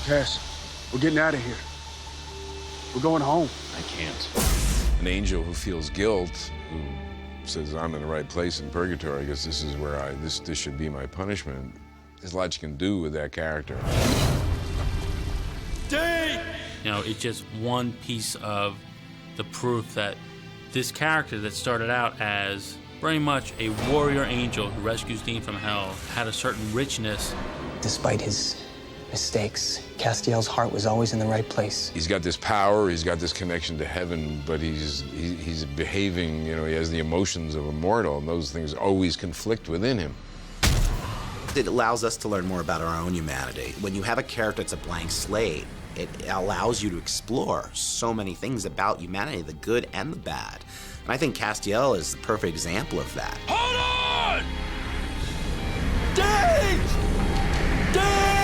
Cass, we're getting out of here. We're going home. I can't. An angel who feels guilt, who says, I'm in the right place in purgatory, I guess this is where this should be my punishment. There's a lot you can do with that character. You know, it's just one piece of the proof that this character that started out as very much a warrior angel who rescues Dean from hell had a certain richness. Despite his mistakes, Castiel's heart was always in the right place. He's got this power, he's got this connection to heaven, but he's behaving, you know, he has the emotions of a mortal, and those things always conflict within him. It allows us to learn more about our own humanity. When you have a character that's a blank slate, it allows you to explore so many things about humanity, the good and the bad. And I think Castiel is the perfect example of that. Hold on! Dean! Dean!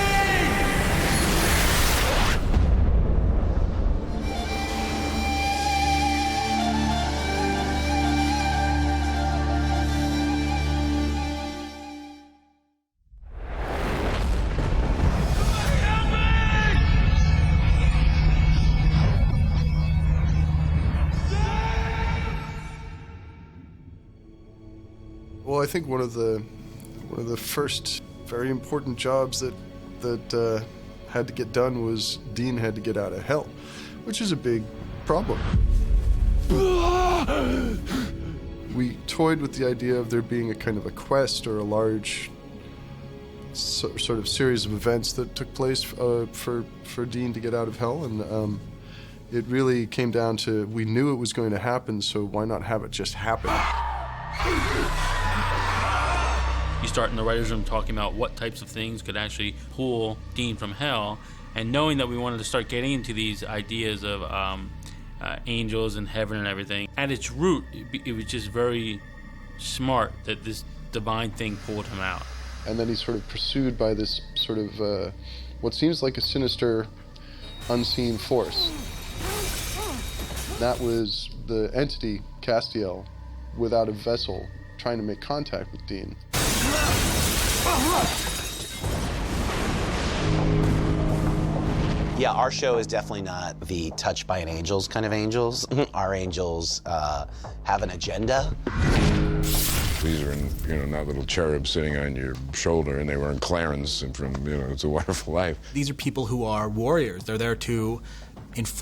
Well, I think one of the first very important jobs that had to get done was Dean had to get out of hell, which is a big problem. We toyed with the idea of there being a kind of a quest or a large sort of series of events that took place for Dean to get out of hell, and it really came down to, we knew it was going to happen, so why not have it just happen? You start in the writer's room talking about what types of things could actually pull Dean from hell, and knowing that we wanted to start getting into these ideas of angels and heaven and everything. At its root, it was just very smart that this divine thing pulled him out. And then he's sort of pursued by this sort of what seems like a sinister, unseen force. That was the entity, Castiel, without a vessel, trying to make contact with Dean. Yeah, our show is definitely not the touched by an angels kind of angels. Our angels have an agenda. These are not little cherubs sitting on your shoulder, and they were in Clarence and from, It's a Wonderful Life. These are people who are warriors. They're there to,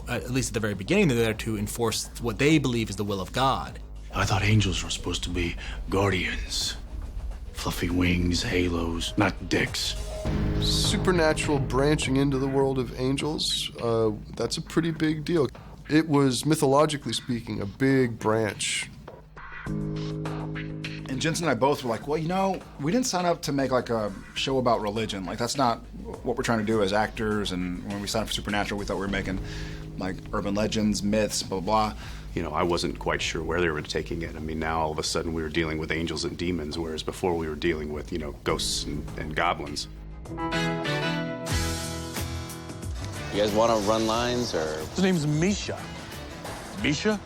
at least at the very beginning, they're there to enforce what they believe is the will of God. I thought angels were supposed to be guardians. Fluffy wings, halos, not dicks. Supernatural branching into the world of angels, that's a pretty big deal. It was, mythologically speaking, a big branch. And Jensen and I both were like, well, we didn't sign up to make like a show about religion. Like, that's not what we're trying to do as actors. And when we signed up for Supernatural, we thought we were making like urban legends, myths, blah, blah, blah. I wasn't quite sure where they were taking it. I mean, now all of a sudden we were dealing with angels and demons, whereas before we were dealing with, ghosts and goblins. You guys want to run lines, or? His name's Misha. Misha?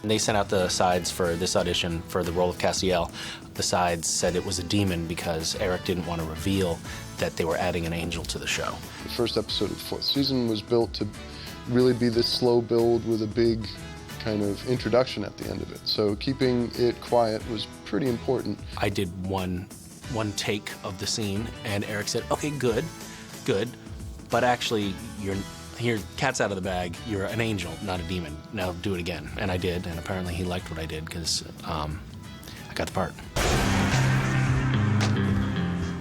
They sent out the sides for this audition for the role of Castiel. The sides said it was a demon because Eric didn't want to reveal that they were adding an angel to the show. The first episode of the fourth season was built to really be this slow build with a big kind of introduction at the end of it. So keeping it quiet was pretty important. I did one take of the scene, and Eric said, okay, good, but actually, you're cat's out of the bag, you're an angel, not a demon. Now do it again. And I did, and apparently he liked what I did, because I got the part.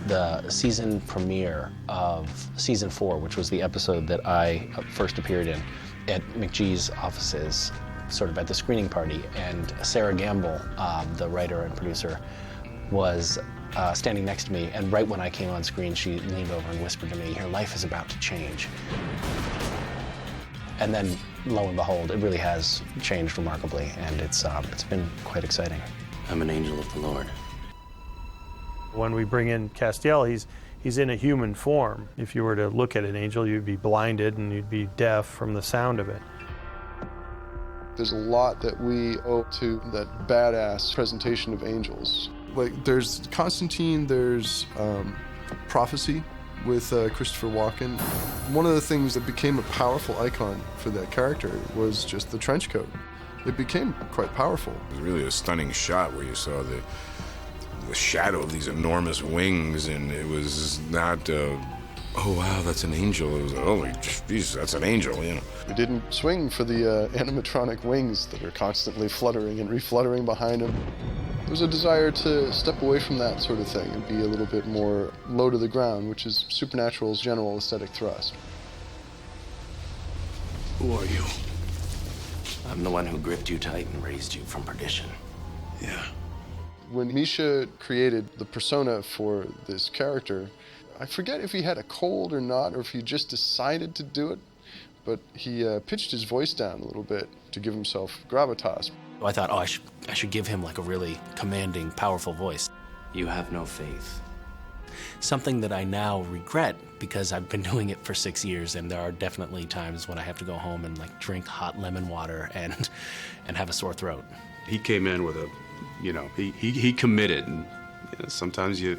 The season premiere of season 4, which was the episode that I first appeared in, at McGee's offices, sort of at the screening party, and Sarah Gamble, the writer and producer, was standing next to me, and right when I came on screen, she leaned over and whispered to me, your life is about to change. And then, lo and behold, it really has changed remarkably, and it's been quite exciting. I'm an angel of the Lord. When we bring in Castiel, he's in a human form. If you were to look at an angel, you'd be blinded and you'd be deaf from the sound of it. There's a lot that we owe to that badass presentation of angels. Like, there's Constantine, there's prophecy, with Christopher Walken. One of the things that became a powerful icon for that character was just the trench coat. It became quite powerful. It was really a stunning shot where you saw the shadow of these enormous wings, and it was not, oh wow, that's an angel. It was, oh, geez, that's an angel, you know. He didn't swing for the animatronic wings that are constantly fluttering and refluttering behind him. There was a desire to step away from that sort of thing and be a little bit more low to the ground, which is Supernatural's general aesthetic thrust. Who are you? I'm the one who gripped you tight and raised you from perdition. Yeah. When Misha created the persona for this character, I forget if he had a cold or not, or if he just decided to do it, but he pitched his voice down a little bit to give himself gravitas. I thought, oh, I should give him like a really commanding, powerful voice. You have no faith. Something that I now regret because I've been doing it for 6 years, and there are definitely times when I have to go home and like drink hot lemon water and have a sore throat. He came in with a, you know, he committed, and you know, sometimes you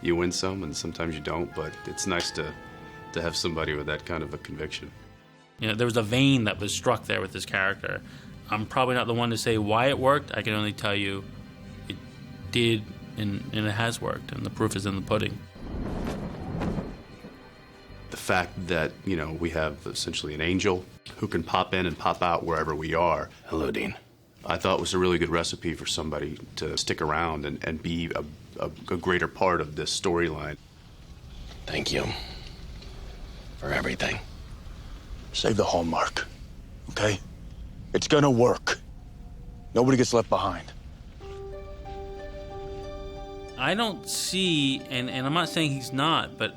win some and sometimes you don't, but it's nice to have somebody with that kind of a conviction. You know, there was a vein that was struck there with this character. I'm probably not the one to say why it worked. I can only tell you it did, and it has worked, and the proof is in the pudding. The fact that, you know, we have essentially an angel who can pop in and pop out wherever we are. Hello, Dean. I thought was a really good recipe for somebody to stick around and be a greater part of this storyline. Thank you for everything. Save the hallmark, okay? It's gonna work. Nobody gets left behind. I don't see, and I'm not saying he's not, but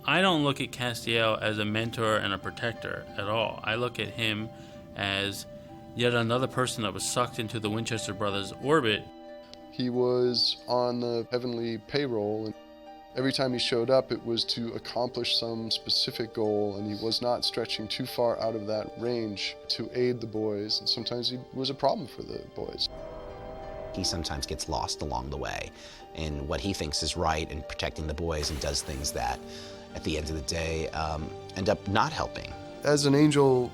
I don't look at Castiel as a mentor and a protector at all. I look at him as yet another person that was sucked into the Winchester brothers' orbit. He was on the heavenly payroll, and every time he showed up, it was to accomplish some specific goal, and he was not stretching too far out of that range to aid the boys, and sometimes he was a problem for the boys. He sometimes gets lost along the way in what he thinks is right and protecting the boys, and does things that, at the end of the day, end up not helping. As an angel,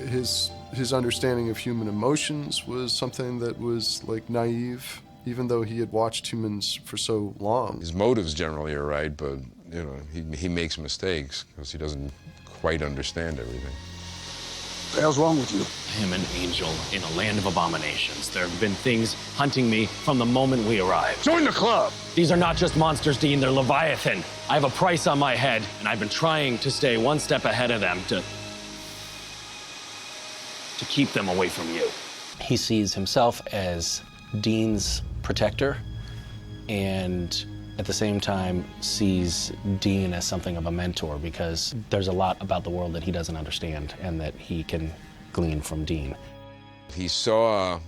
his understanding of human emotions was something that was like naive, even though he had watched humans for so long. His motives generally are right, but you know, he makes mistakes because he doesn't quite understand everything. What the hell's wrong with you? I am an angel in a land of abominations. There have been things hunting me from the moment we arrived. Join the club! These are not just monsters, Dean, they're Leviathan. I have a price on my head, and I've been trying to stay one step ahead of them to keep them away from you. He sees himself as Dean's protector, and at the same time sees Dean as something of a mentor, because there's a lot about the world that he doesn't understand and that he can glean from Dean. He saw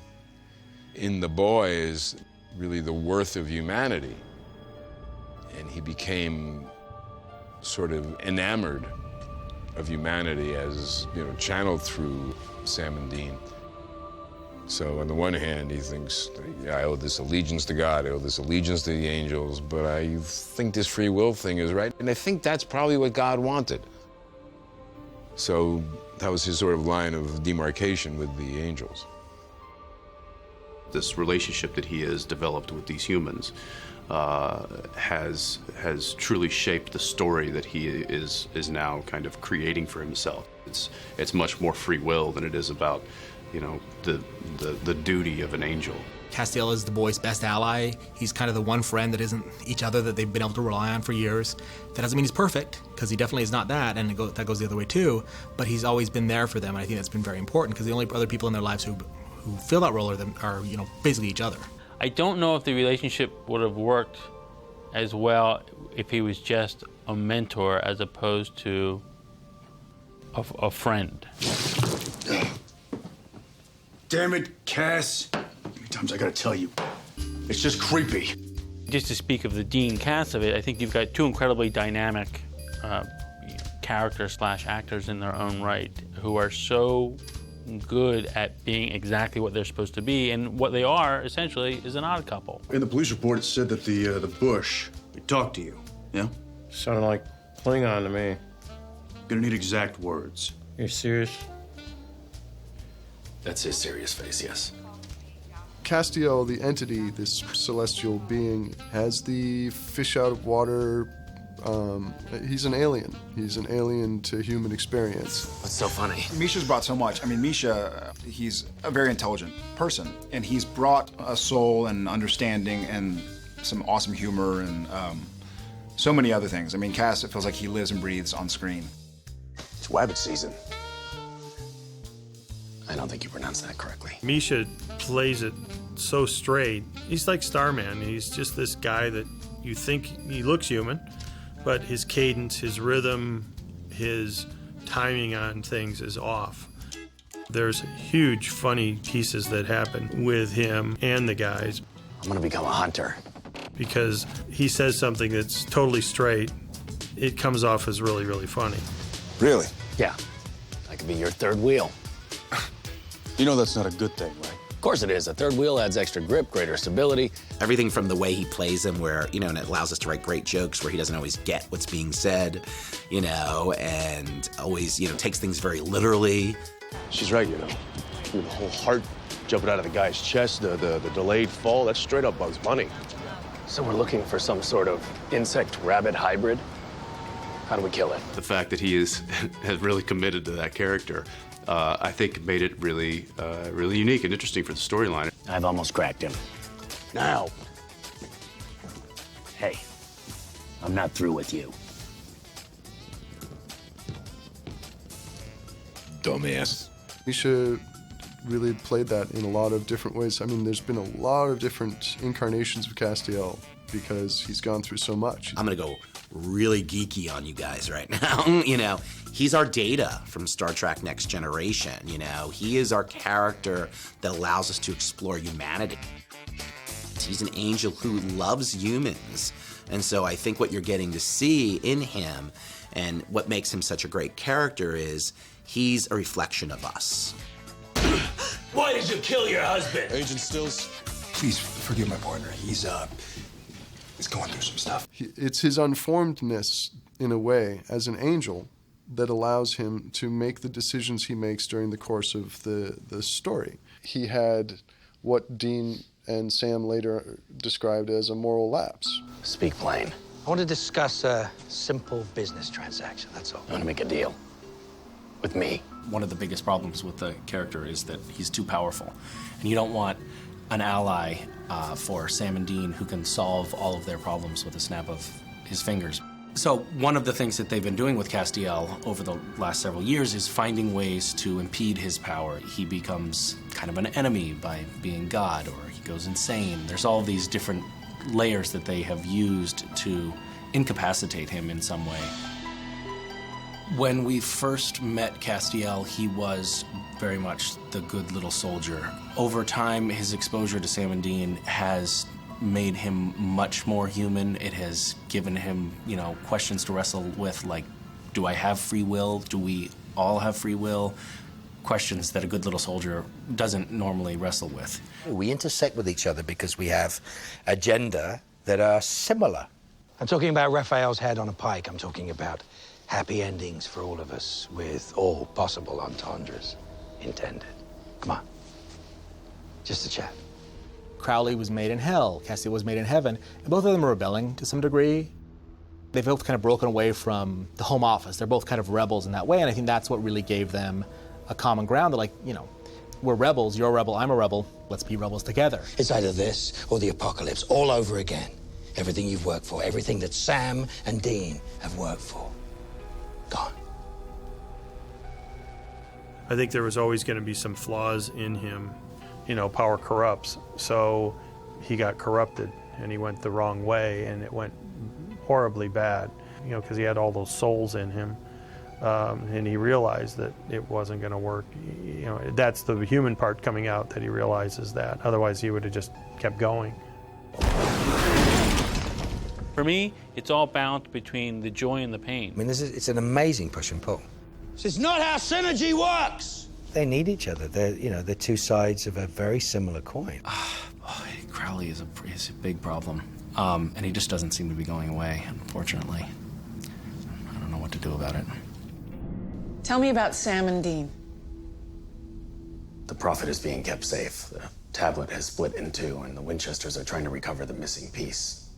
in the boys really the worth of humanity, and he became sort of enamored of humanity as, you know, channeled through Sam and Dean. So on the one hand, he thinks, yeah, I owe this allegiance to God, I owe this allegiance to the angels, but I think this free will thing is right, and I think that's probably what God wanted. So that was his sort of line of demarcation with the angels. This relationship that he has developed with these humans has truly shaped the story that he is now kind of creating for himself. It's much more free will than it is about, you know, the duty of an angel. Castiel is the boys' best ally. He's kind of the one friend that isn't each other that they've been able to rely on for years. That doesn't mean he's perfect, because he definitely is not that, and that goes the other way too, but he's always been there for them, and I think that's been very important, because the only other people in their lives who fill that role are, you know, basically each other. I don't know if the relationship would have worked as well if he was just a mentor as opposed to a friend. Damn it, Cass. How many times I gotta tell you? It's just creepy. Just to speak of the Dean cast of it, I think you've got two incredibly dynamic characters/actors in their own right who are so good at being exactly what they're supposed to be, and what they are essentially is an odd couple. In the police report, it said that the bush, they talked to you. Yeah? Sounded like Cling on to me. Gonna need exact words. You're serious? That's his serious face, yes. Castiel, the entity, this celestial being, has the fish out of water. He's an alien. He's an alien to human experience. What's so funny? Misha's brought so much. I mean, Misha, he's a very intelligent person, and he's brought a soul and understanding and some awesome humor and so many other things. I mean, Cass, it feels like he lives and breathes on screen. It's rabbit season. I don't think you pronounced that correctly. Misha plays it so straight. He's like Starman. He's just this guy that you think he looks human, but his cadence, his rhythm, his timing on things is off. There's huge funny pieces that happen with him and the guys. I'm gonna become a hunter. Because he says something that's totally straight, it comes off as really, really funny. Really? Yeah. I could be your third wheel. You know that's not a good thing, right? Of course it is. A third wheel adds extra grip, greater stability. Everything from the way he plays them where, and it allows us to write great jokes where he doesn't always get what's being said, and always, takes things very literally. She's right, The whole heart jumping out of the guy's chest, the delayed fall, that's straight up Bugs Bunny. So we're looking for some sort of insect-rabbit hybrid? How do we kill it? The fact that he has really committed to that character, I think made it really, really unique and interesting for the storyline. I've almost cracked him. Now. Hey, I'm not through with you. Dumbass. Misha really played that in a lot of different ways. I mean, there's been a lot of different incarnations of Castiel because he's gone through so much. I'm gonna go really geeky on you guys right now. He's our Data from Star Trek Next Generation. He is our character that allows us to explore humanity. He's an angel who loves humans. And so I think what you're getting to see in him and what makes him such a great character is he's a reflection of us. Why did you kill your husband? Agent Stills. Please forgive my partner. He's going through some stuff. It's his unformedness, in a way, as an angel that allows him to make the decisions he makes during the course of the story. He had what Dean and Sam later described as a moral lapse. Speak plain. I want to discuss a simple business transaction, that's all. I want to make a deal. With me. One of the biggest problems with the character is that he's too powerful. And you don't want an ally for Sam and Dean who can solve all of their problems with a snap of his fingers. So one of the things that they've been doing with Castiel over the last several years is finding ways to impede his power. He becomes kind of an enemy by being God, or he goes insane. There's all these different layers that they have used to incapacitate him in some way. When we first met Castiel, he was very much the good little soldier. Over time, his exposure to Sam and Dean has made him much more human. It has given him, questions to wrestle with, like, do I have free will? Do we all have free will? Questions that a good little soldier doesn't normally wrestle with. We intersect with each other because we have agenda that are similar. I'm talking about Raphael's head on a pike. I'm talking about happy endings for all of us with all possible entendres intended. Come on. Just a chat. Crowley was made in hell, Castiel was made in heaven, and both of them are rebelling to some degree. They've both kind of broken away from the home office. They're both kind of rebels in that way, and I think that's what really gave them a common ground. They're like, we're rebels, you're a rebel, I'm a rebel, let's be rebels together. It's either this or the apocalypse all over again. Everything you've worked for, everything that Sam and Dean have worked for. Gone. I think there was always going to be some flaws in him. Power corrupts. So he got corrupted and he went the wrong way and it went horribly bad, because he had all those souls in him. And he realized that it wasn't going to work. That's the human part coming out, that he realizes that. Otherwise, he would have just kept going. For me, it's all balanced between the joy and the pain. I mean, it's an amazing push and pull. This is not how synergy works! They need each other. They're two sides of a very similar coin. Crowley is a big problem. And he just doesn't seem to be going away, unfortunately. what to do about it. Tell me about Sam and Dean. The prophet is being kept safe. The tablet has split in two, and the Winchesters are trying to recover the missing piece.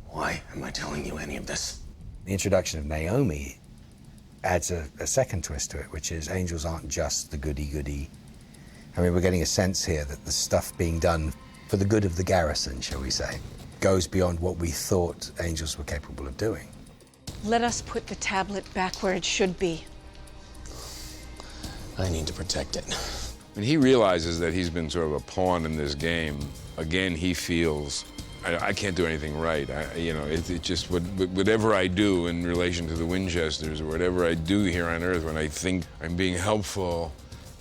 Why am I telling you any of this? The introduction of Naomi adds a second twist to it, which is angels aren't just the goody-goody. I mean, we're getting a sense here that the stuff being done for the good of the garrison, shall we say, goes beyond what we thought angels were capable of doing. Let us put the tablet back where it should be. I need to protect it. When he realizes that he's been sort of a pawn in this game, again, he feels, I can't do anything right. It just, whatever I do in relation to the Winchesters, or whatever I do here on Earth, when I think I'm being helpful,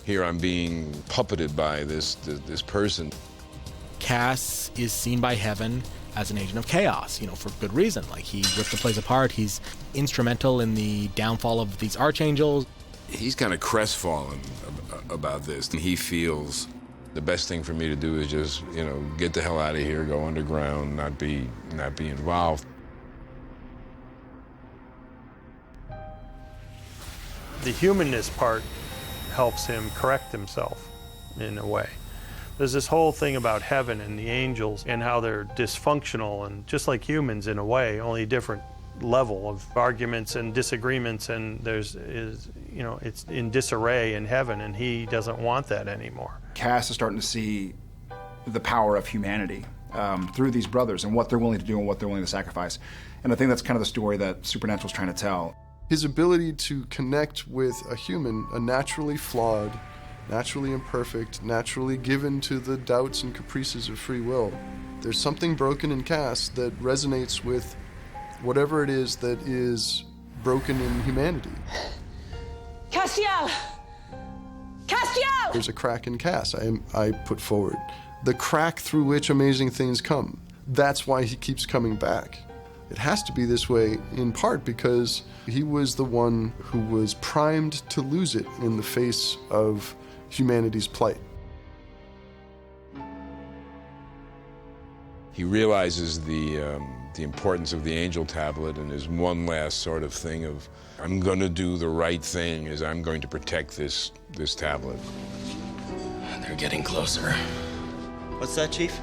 here I'm being puppeted by this person. Cass is seen by Heaven as an agent of chaos, for good reason. Like, he ripped the place apart. He's instrumental in the downfall of these archangels. He's kind of crestfallen about this, and he feels the best thing for me to do is just, get the hell out of here, go underground, not be involved. The humanness part helps him correct himself in a way. There's this whole thing about heaven and the angels and how they're dysfunctional and just like humans in a way, only a different level of arguments and disagreements, and it's in disarray in heaven, and he doesn't want that anymore. Cass is starting to see the power of humanity through these brothers and what they're willing to do and what they're willing to sacrifice. And I think that's kind of the story that Supernatural's trying to tell. His ability to connect with a human, a naturally flawed, naturally imperfect, naturally given to the doubts and caprices of free will. There's something broken in Cass that resonates with whatever it is that is broken in humanity. Castiel! Castiel! There's a crack in Cass, I put forward. The crack through which amazing things come. That's why he keeps coming back. It has to be this way in part because he was the one who was primed to lose it in the face of humanity's plight. He realizes the importance of the angel tablet, and his one last sort of thing of, I'm going to do the right thing, is I'm going to protect this tablet. They're getting closer. What's that, Chief?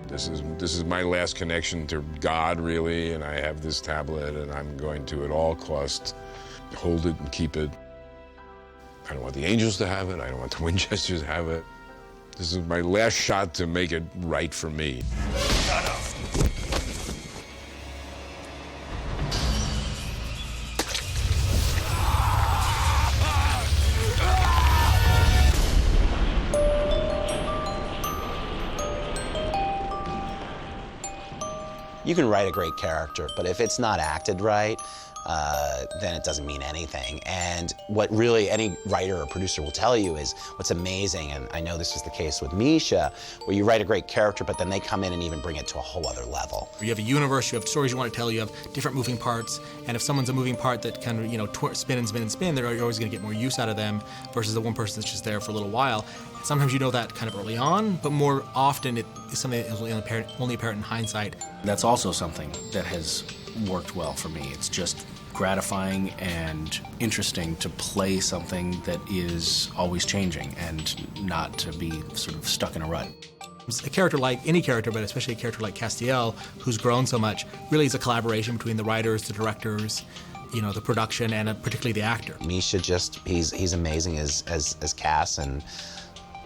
This is my last connection to God, really, and I have this tablet, and I'm going to, at all costs, hold it and keep it. I don't want the angels to have it. I don't want the Winchesters to have it. This is my last shot to make it right for me. Shut up. You can write a great character, but if it's not acted right, then it doesn't mean anything. And what really any writer or producer will tell you is what's amazing, and I know this is the case with Misha, where you write a great character, but then they come in and even bring it to a whole other level. You have a universe, you have stories you want to tell, you have different moving parts, and if someone's a moving part that kind of, spin and spin and spin, you're always going to get more use out of them versus the one person that's just there for a little while. Sometimes you know that kind of early on, but more often it is something that is only apparent in hindsight. That's also something that has worked well for me. It's just gratifying and interesting to play something that is always changing and not to be sort of stuck in a rut. A character like any character, but especially a character like Castiel, who's grown so much, really is a collaboration between the writers, the directors, the production, and particularly the actor. Misha he's amazing as Cass, and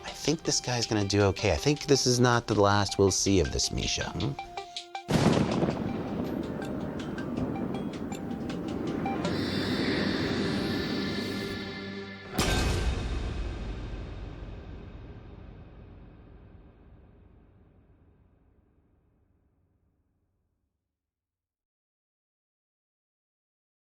I think this guy's gonna do okay. I think this is not the last we'll see of this Misha.